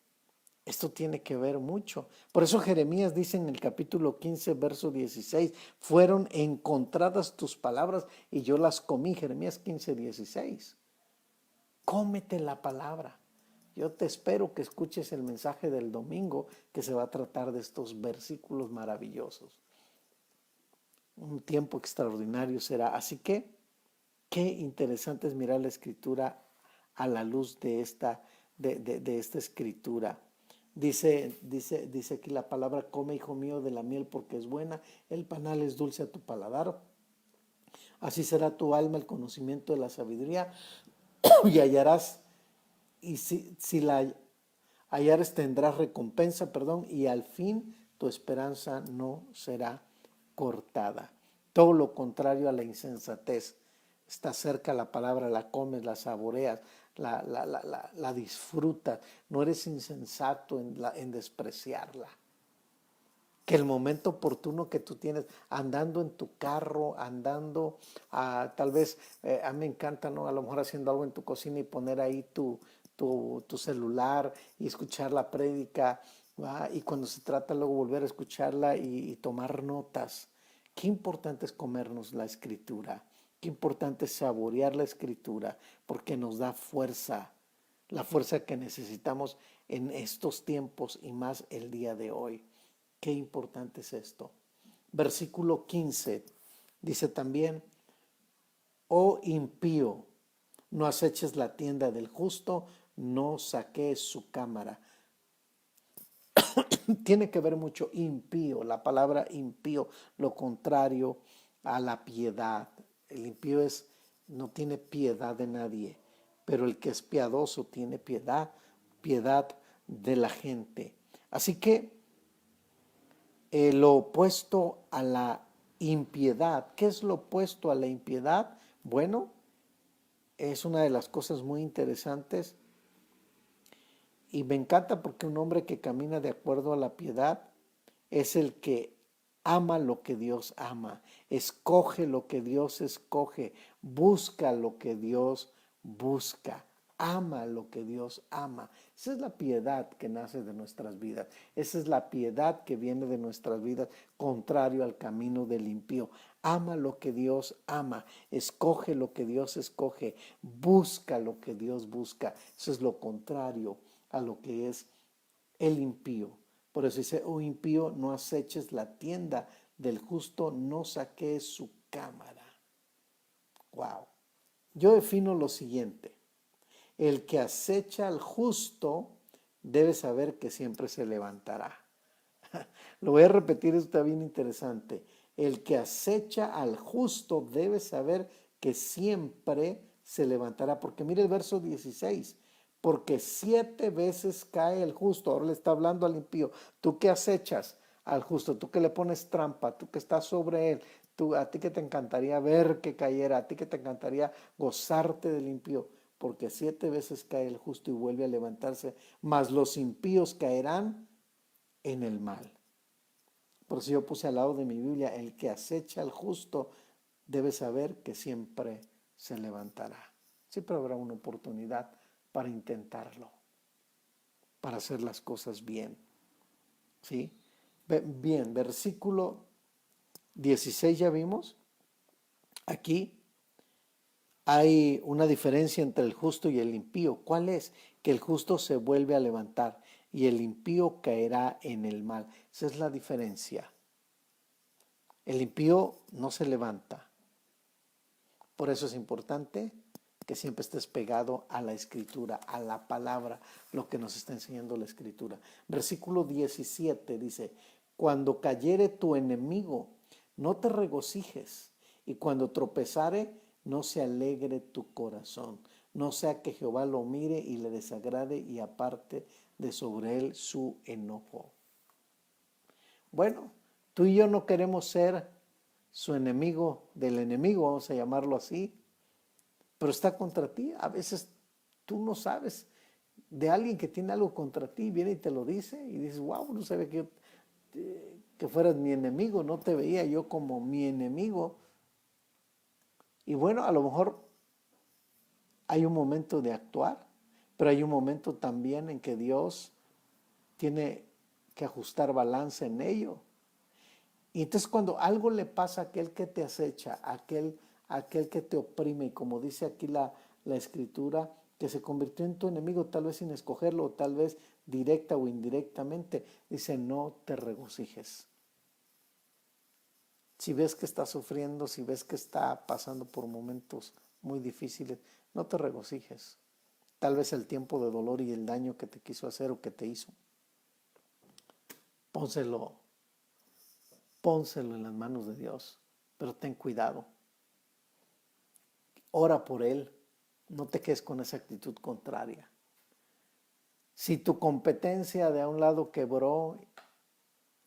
esto tiene que ver mucho. Por eso Jeremías dice en el capítulo 15, verso 16, fueron encontradas tus palabras y yo las comí. Jeremías 15, 16. Cómete la palabra. Yo te espero que escuches el mensaje del domingo que se va a tratar de estos versículos maravillosos. Un tiempo extraordinario será. Así que, qué interesante es mirar la escritura a la luz de esta escritura. Dice aquí la palabra, come, hijo mío, de la miel porque es buena, el panal es dulce a tu paladar. Así será tu alma el conocimiento de la sabiduría y hallarás, y si la hallares tendrás recompensa, y al fin tu esperanza no será cortada. Todo lo contrario a la insensatez. Está cerca la palabra, la comes, la saboreas, la disfrutas. No eres insensato en despreciarla. Que el momento oportuno que tú tienes, andando en tu carro, andando, tal vez, a mí me encanta, ¿no? A lo mejor haciendo algo en tu cocina y poner ahí tu celular y escuchar la prédica, ¿va? Y cuando se trata luego volver a escucharla y tomar notas. Qué importante es comernos la escritura, qué importante es saborear la escritura, porque nos da fuerza, la fuerza que necesitamos en estos tiempos y más el día de hoy. Qué importante es esto. Versículo 15 dice también, oh impío, no aceches la tienda del justo, no saques su cámara. Tiene que ver mucho impío, la palabra impío, lo contrario a la piedad. El impío no tiene piedad de nadie, pero el que es piadoso tiene piedad de la gente. Así que lo opuesto a la impiedad. ¿Qué es lo opuesto a la impiedad? Bueno, es una de las cosas muy interesantes y me encanta porque un hombre que camina de acuerdo a la piedad es el que ama lo que Dios ama, escoge lo que Dios escoge, busca lo que Dios busca, ama lo que Dios ama. Esa es la piedad que nace de nuestras vidas. Esa es la piedad que viene de nuestras vidas, contrario al camino del impío. Ama lo que Dios ama, escoge lo que Dios escoge, busca lo que Dios busca. Eso es lo contrario a lo que es el impío. Por eso dice, oh impío, no aceches la tienda del justo, no saques su cámara. Wow. Yo defino lo siguiente. El que acecha al justo debe saber que siempre se levantará. Lo voy a repetir, esto está bien interesante. El que acecha al justo debe saber que siempre se levantará. Porque mire el verso 16. Porque 7 veces cae el justo. Ahora le está hablando al impío. Tú que acechas al justo, tú que le pones trampa, tú que estás sobre él, a ti que te encantaría ver que cayera, a ti que te encantaría gozarte del impío. Porque 7 veces cae el justo y vuelve a levantarse. Mas los impíos caerán en el mal. Por eso yo puse al lado de mi Biblia, el que acecha al justo debe saber que siempre se levantará. Siempre habrá una oportunidad para intentarlo, para hacer las cosas bien. ¿Sí? Bien, versículo 16 ya vimos. Aquí hay una diferencia entre el justo y el impío. ¿Cuál es? Que el justo se vuelve a levantar y el impío caerá en el mal. Esa es la diferencia. El impío no se levanta. Por eso es importante que siempre estés pegado a la escritura, a la palabra, lo que nos está enseñando la escritura. Versículo 17 dice, cuando cayere tu enemigo, no te regocijes, y cuando tropezare, no se alegre tu corazón. No sea que Jehová lo mire y le desagrade y aparte de sobre él su enojo. Bueno, tú y yo no queremos ser su enemigo del enemigo, vamos a llamarlo así, pero está contra ti. A veces tú no sabes de alguien que tiene algo contra ti, viene y te lo dice y dices, wow, no sabía que fueras mi enemigo, no te veía yo como mi enemigo. Y bueno, a lo mejor hay un momento de actuar, pero hay un momento también en que Dios tiene que ajustar balance en ello. Y entonces cuando algo le pasa a aquel que te acecha, a aquel que te oprime, y como dice aquí la escritura, que se convirtió en tu enemigo, tal vez sin escogerlo, o tal vez directa o indirectamente, dice, no te regocijes. Si ves que está sufriendo, si ves que está pasando por momentos muy difíciles, no te regocijes. Tal vez el tiempo de dolor y el daño que te quiso hacer o que te hizo, pónselo en las manos de Dios, pero ten cuidado. Ora por él, no te quedes con esa actitud contraria. Si tu competencia de a un lado quebró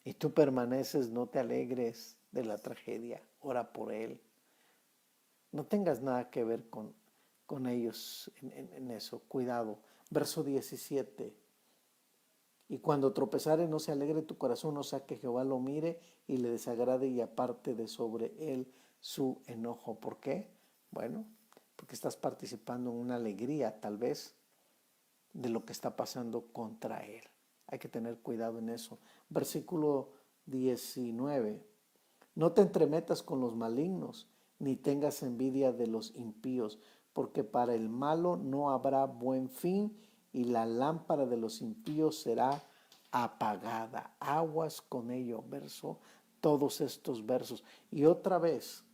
y tú permaneces, no te alegres de la tragedia, ora por él. No tengas nada que ver con ellos en eso, cuidado. Verso 17. Y cuando tropezare no se alegre tu corazón, no sea que Jehová lo mire y le desagrade y aparte de sobre él su enojo. ¿Por qué? Bueno, porque estás participando en una alegría tal vez de lo que está pasando contra él. Hay que tener cuidado en eso. Versículo 19. No te entremetas con los malignos, ni tengas envidia de los impíos, porque para el malo no habrá buen fin, y la lámpara de los impíos será apagada. Aguas con ello, todos estos versos. Y otra vez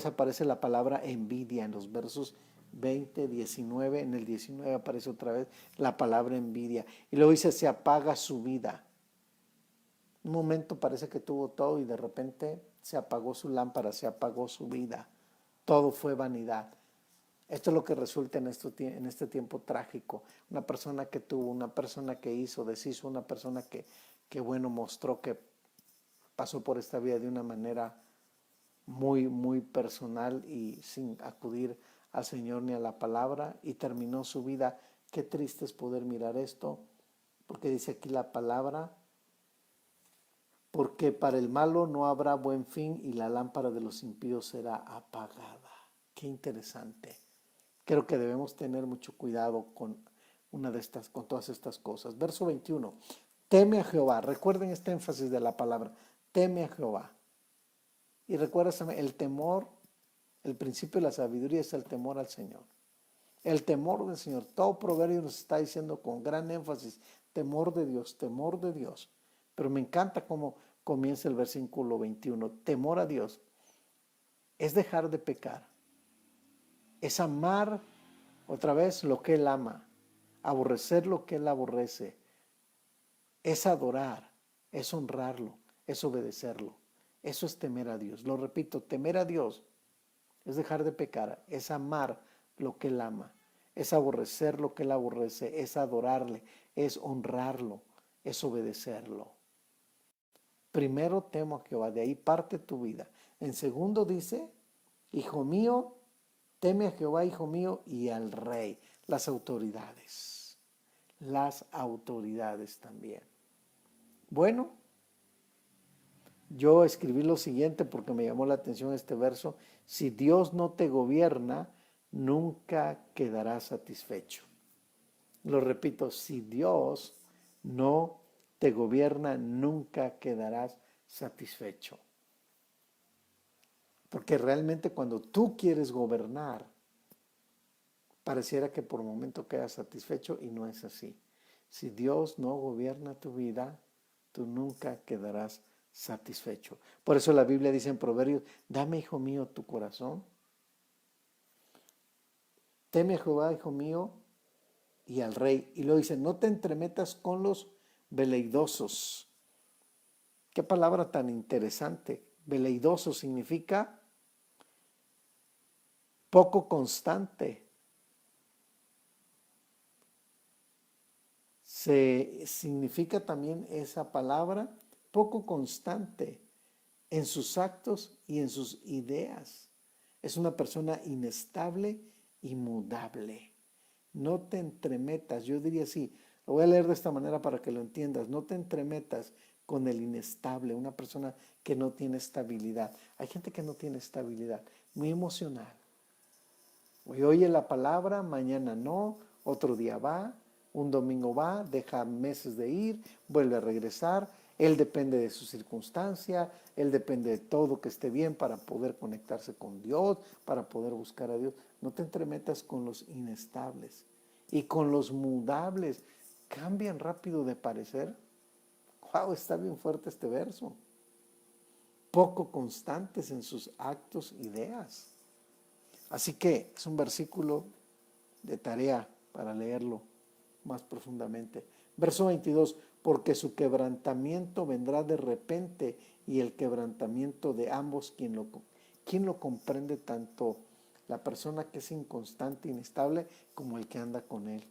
aparece la palabra envidia en los versos 20, 19. En el 19 aparece otra vez la palabra envidia. Y luego dice, se apaga su vida. Un momento parece que tuvo todo y de repente se apagó su lámpara, se apagó su vida. Todo fue vanidad. Esto es lo que resulta en este tiempo trágico. Una persona que tuvo, una persona que hizo, deshizo, una persona que bueno, mostró que pasó por esta vida de una manera muy, muy personal y sin acudir al Señor ni a la palabra, y terminó su vida. Qué triste es poder mirar esto, porque dice aquí la palabra, porque para el malo no habrá buen fin y la lámpara de los impíos será apagada. Qué interesante. Creo que debemos tener mucho cuidado con con todas estas cosas. Verso 21. Teme a Jehová. Recuerden este énfasis de la palabra. Teme a Jehová. Y recuérdame, el temor, el principio de la sabiduría es el temor al Señor. El temor del Señor. Todo proverbio nos está diciendo con gran énfasis, temor de Dios, temor de Dios. Pero me encanta cómo comienza el versículo 21. Temor a Dios es dejar de pecar. Es amar otra vez lo que Él ama. Aborrecer lo que Él aborrece. Es adorar, es honrarlo, es obedecerlo. Eso es temer a Dios. Lo repito, temer a Dios es dejar de pecar, es amar lo que Él ama, es aborrecer lo que Él aborrece, es adorarle, es honrarlo, es obedecerlo. Primero temo a Jehová, de ahí parte tu vida. En segundo dice, hijo mío, teme a Jehová, hijo mío, y al rey, las autoridades también. Bueno, yo escribí lo siguiente porque me llamó la atención este verso. Si Dios no te gobierna, nunca quedarás satisfecho. Lo repito, si Dios no te gobierna, nunca quedarás satisfecho. Porque realmente cuando tú quieres gobernar, pareciera que por un momento quedas satisfecho y no es así. Si Dios no gobierna tu vida, tú nunca quedarás satisfecho. Por eso la Biblia dice en Proverbios, dame, hijo mío, tu corazón. Teme a Jehová, hijo mío, y al rey. Y luego dice, no te entremetas con los veleidosos. Qué palabra tan interesante. Veleidoso significa poco constante. Significa también esa palabra poco constante en sus actos y en sus ideas. Es una persona inestable y mudable. No te entremetas, yo diría así, lo voy a leer de esta manera para que lo entiendas, no te entremetas con el inestable, una persona que no tiene estabilidad. Hay gente que no tiene estabilidad, muy emocional. Hoy oye la palabra, mañana no, otro día va, un domingo va, deja meses de ir, vuelve a regresar. Él depende de su circunstancia, él depende de todo que esté bien para poder conectarse con Dios, para poder buscar a Dios. No te entremetas con los inestables y con los mudables. Cambian rápido de parecer. Wow, está bien fuerte este verso. Poco constantes en sus actos, ideas. Así que es un versículo de tarea para leerlo más profundamente. Verso 22, porque su quebrantamiento vendrá de repente y el quebrantamiento de ambos, ¿quién lo comprende? Tanto la persona que es inconstante, inestable, como el que anda con él.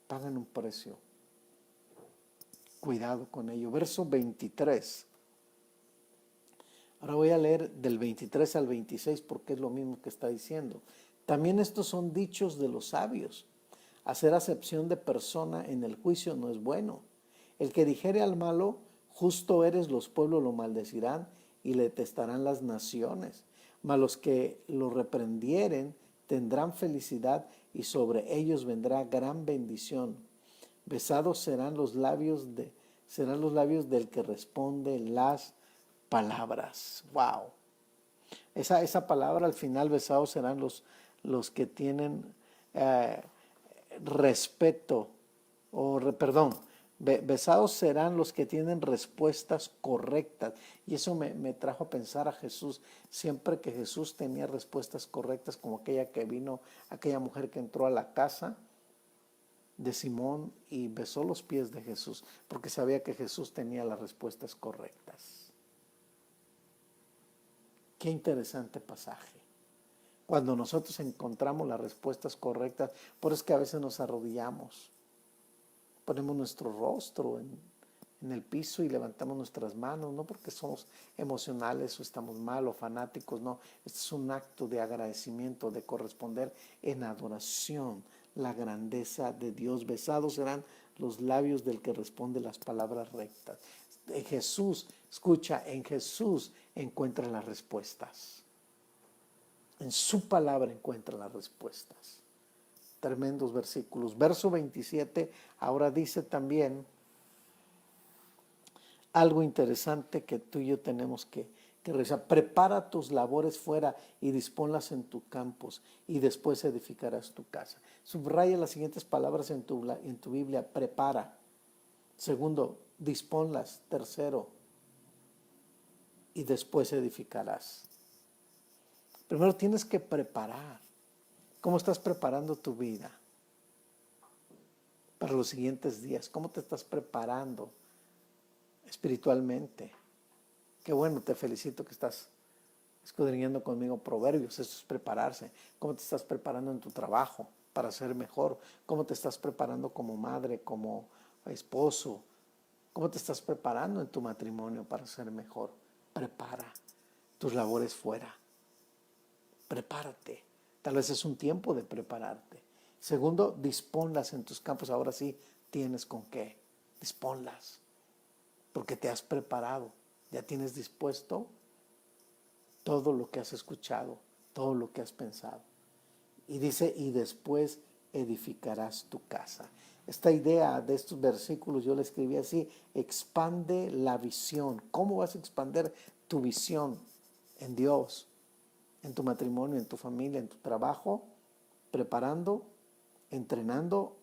Pagan un precio. Cuidado con ello. Verso 23. Ahora voy a leer del 23 al 26 porque es lo mismo que está diciendo. También estos son dichos de los sabios. Hacer acepción de persona en el juicio no es bueno. El que dijere al malo, justo eres, los pueblos lo maldecirán y le detestarán las naciones. Mas los que lo reprendieren tendrán felicidad y sobre ellos vendrá gran bendición. Besados serán los labios del que responde las palabras. Wow. Esa palabra al final, besados serán los que tienen respeto, perdón, besados serán los que tienen respuestas correctas. Y eso me trajo a pensar a Jesús. Siempre que Jesús tenía respuestas correctas, como aquella mujer que entró a la casa de Simón y besó los pies de Jesús, porque sabía que Jesús tenía las respuestas correctas. Qué interesante pasaje. Cuando nosotros encontramos las respuestas correctas, por eso es que a veces nos arrodillamos, ponemos nuestro rostro en el piso y levantamos nuestras manos, no porque somos emocionales o estamos mal o fanáticos, no. Este es un acto de agradecimiento, de corresponder en adoración la grandeza de Dios. Besados serán los labios del que responde las palabras rectas. En Jesús, escucha, en Jesús encuentra las respuestas. En su palabra encuentra las respuestas. Tremendos versículos. Verso 27 ahora dice también algo interesante que tú y yo tenemos que realizar. Prepara tus labores fuera y disponlas en tus campos y después edificarás tu casa. Subraya las siguientes palabras en tu Biblia. Prepara. Segundo, disponlas. Tercero, y después edificarás. Primero tienes que preparar. ¿Cómo estás preparando tu vida para los siguientes días? ¿Cómo te estás preparando espiritualmente? Qué bueno, te felicito que estás escudriñando conmigo Proverbios. Eso es prepararse. ¿Cómo te estás preparando en tu trabajo para ser mejor? ¿Cómo te estás preparando como madre, como esposo? ¿Cómo te estás preparando en tu matrimonio para ser mejor? Prepara tus labores fuera. Prepárate. Tal vez es un tiempo de prepararte. Segundo, disponlas en tus campos. Ahora sí tienes con qué. Disponlas. Porque te has preparado. Ya tienes dispuesto todo lo que has escuchado, todo lo que has pensado. Y dice, y después edificarás tu casa. Esta idea de estos versículos yo la escribí así: expande la visión. ¿Cómo vas a expandir tu visión en Dios, en tu matrimonio, en tu familia, en tu trabajo? Preparando, entrenando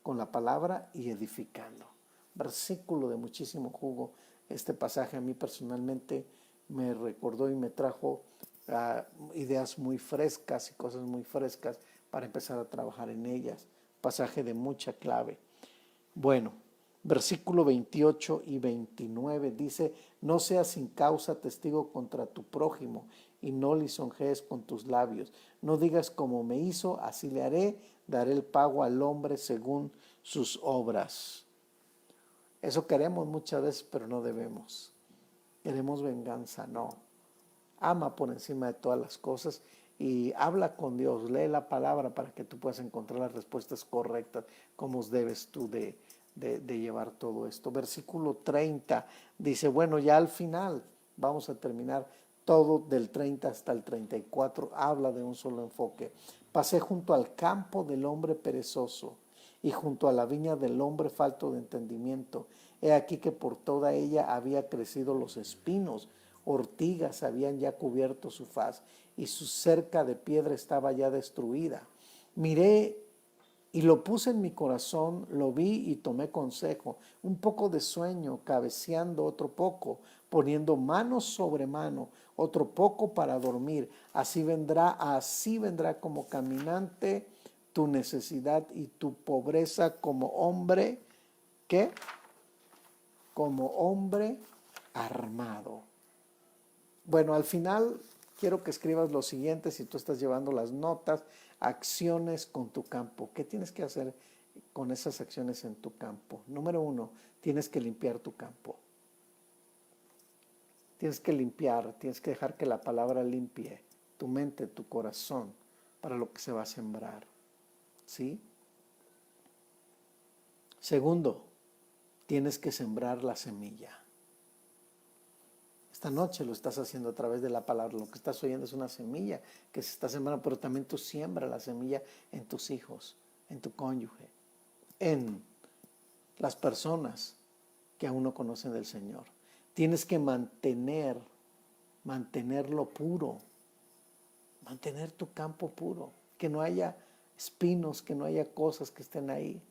con la palabra y edificando. Versículo de muchísimo jugo. Este pasaje a mí personalmente me recordó y me trajo ideas muy frescas y cosas muy frescas para empezar a trabajar en ellas. Pasaje de mucha clave. Bueno, versículo 28 y 29 dice: no seas sin causa testigo contra tu prójimo y no lisonjees con tus labios. No digas como me hizo, así le haré, daré el pago al hombre según sus obras. Eso queremos muchas veces, pero no debemos. Queremos venganza, no. Ama por encima de todas las cosas y habla con Dios, lee la palabra para que tú puedas encontrar las respuestas correctas, cómo debes tú de llevar todo esto. Versículo 30 dice, bueno, ya al final vamos a terminar todo del 30 hasta el 34, habla de un solo enfoque. Pasé junto al campo del hombre perezoso y junto a la viña del hombre falto de entendimiento. He aquí que por toda ella había crecido los espinos, ortigas habían ya cubierto su faz, y su cerca de piedra estaba ya destruida. Miré y lo puse en mi corazón, lo vi y tomé consejo, un poco de sueño, cabeceando otro poco, poniendo mano sobre mano, otro poco para dormir. Así vendrá como caminante tu necesidad y tu pobreza como hombre, ¿qué? Como hombre armado. Bueno, al final quiero que escribas lo siguiente, si tú estás llevando las notas: acciones con tu campo. ¿Qué tienes que hacer con esas acciones en tu campo? Número 1, tienes que limpiar tu campo. Tienes que limpiar, tienes que dejar que la palabra limpie tu mente, tu corazón, para lo que se va a sembrar. ¿Sí? Segundo, tienes que sembrar la semilla. Esta noche lo estás haciendo a través de la palabra. Lo que estás oyendo es una semilla que se está sembrando, pero también tú siembra la semilla en tus hijos, en tu cónyuge, en las personas que aún no conocen del Señor. Tienes que mantenerlo puro, mantener tu campo puro, que no haya espinos, que no haya cosas que estén ahí.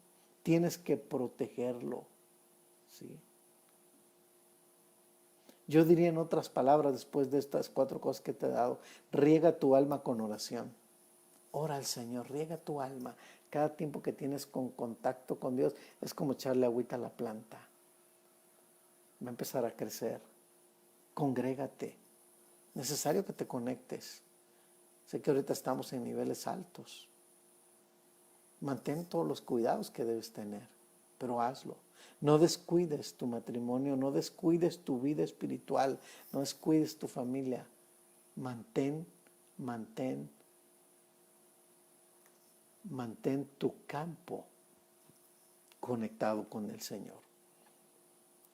Tienes que protegerlo, ¿sí? Yo diría en otras palabras, después de estas 4 cosas que te he dado: riega tu alma con oración. Ora al Señor, riega tu alma. Cada tiempo que tienes con contacto con Dios es como echarle agüita a la planta. Va a empezar a crecer. Congrégate. Necesario que te conectes. Sé que ahorita estamos en niveles altos. Mantén todos los cuidados que debes tener, pero hazlo. No descuides tu matrimonio, no descuides tu vida espiritual, no descuides tu familia. Mantén tu campo conectado con el Señor.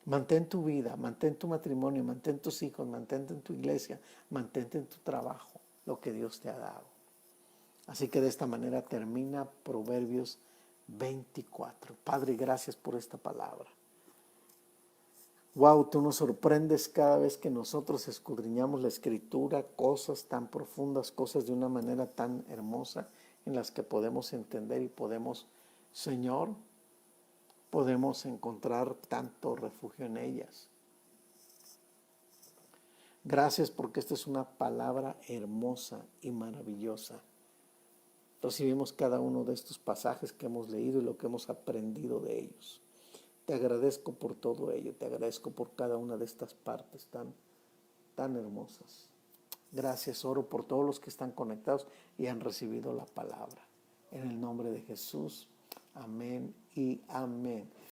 Mantén tu vida, mantén tu matrimonio, mantén tus hijos, mantente en tu iglesia, mantente en tu trabajo, lo que Dios te ha dado. Así que de esta manera termina Proverbios 24. Padre, gracias por esta palabra. Wow, tú nos sorprendes cada vez que nosotros escudriñamos la Escritura, cosas tan profundas, cosas de una manera tan hermosa en las que podemos entender y podemos, Señor, podemos encontrar tanto refugio en ellas. Gracias porque esta es una palabra hermosa y maravillosa. Recibimos cada uno de estos pasajes que hemos leído y lo que hemos aprendido de ellos. Te agradezco por todo ello, te agradezco por cada una de estas partes tan hermosas. Gracias, oro por todos los que están conectados y han recibido la palabra. En el nombre de Jesús, amén y amén.